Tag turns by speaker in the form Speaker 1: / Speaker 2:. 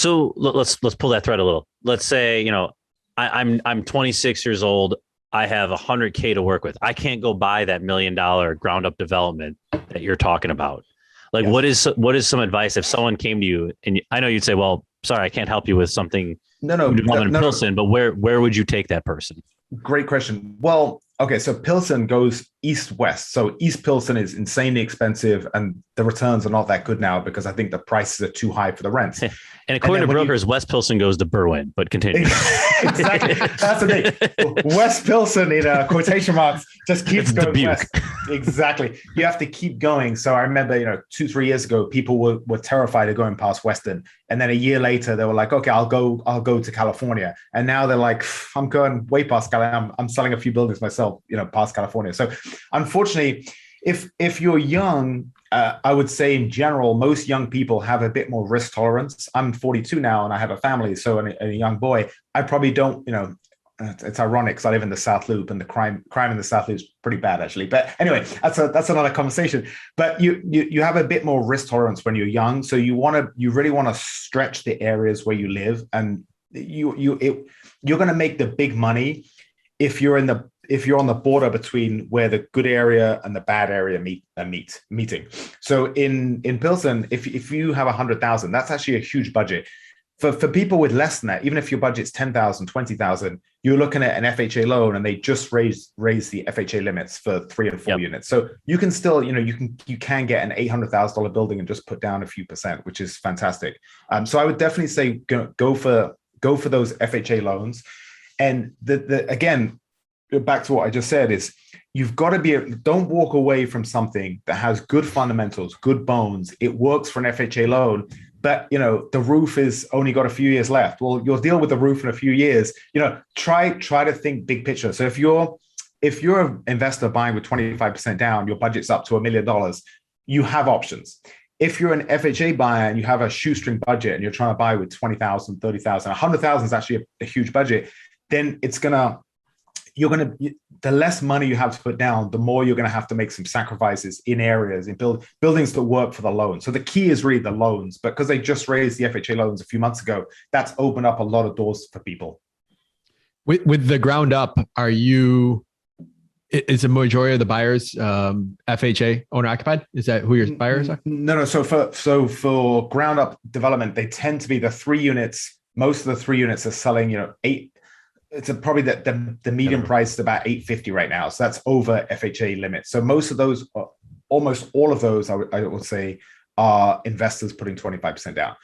Speaker 1: So let's pull that thread a little. Let's say, I'm 26 years old. I have 100K to work with. I can't go buy that $1 million ground up development that you're talking about. Like, yes. What is some advice if someone came to you, and I know you'd say, well, sorry, I can't help you with something development in Pilsen, but where would you take that person?
Speaker 2: Great question. Well, okay, so Pilsen goes east-west. So East Pilsen is insanely expensive, and the returns are not that good now because I think the prices are too high for the rents.
Speaker 1: And according to brokers, West Pilsen goes to Berwyn, but continue.
Speaker 2: Exactly. That's the thing. West Pilsen, in quotation marks, just keeps going west. Exactly. You have to keep going. So I remember, 2-3 years ago, people were terrified of going past Western. And then a year later, they were like, okay, I'll go to California. And now they're like, I'm going way past California. I'm selling a few buildings myself, past California. So unfortunately, if you're young, I would say in general, most young people have a bit more risk tolerance. I'm 42 now and I have a family, so a young boy. I probably don't, it's ironic because I live in the South Loop and the crime in the South Loop is pretty bad actually. But anyway, that's another conversation. But you have a bit more risk tolerance when you're young, so you really want to stretch the areas where you live, and you're going to make the big money if you're on the border between where the good area and the bad area meeting. So in Pilsen, if you have 100,000, that's actually a huge budget. For people with less than that, even if your budget's 10,000, 20,000, you're looking at an FHA loan, and they just raise the FHA limits for 3 and 4 units. So you can still, you can get an $800,000 building and just put down a few percent, which is fantastic. So I would definitely say go for those FHA loans. And again, back to what I just said is you've got to don't walk away from something that has good fundamentals, good bones. It works for an FHA loan, but the roof is only got a few years left. Well, you'll deal with the roof in a few years. Try to think big picture. So if you're an investor buying with 25% down, your budget's up to $1 million, you have options. If you're an FHA buyer and you have a shoestring budget and you're trying to buy with 20,000, 30,000, 100,000 is actually a huge budget, then the less money you have to put down, the more you're going to have to make some sacrifices in areas, in buildings that work for the loan. So the key is really the loans, but because they just raised the FHA loans a few months ago, that's opened up a lot of doors for people.
Speaker 3: With the ground up, is the majority of the buyers FHA owner occupied? Is that who your buyers are?
Speaker 2: No. So for ground up development, they tend to be the 3 units. Most of the 3 units are selling, 8. It's probably the median price is about $850 right now. So that's over FHA limits. So most of those, almost all of those, I would say, are investors putting 25% down.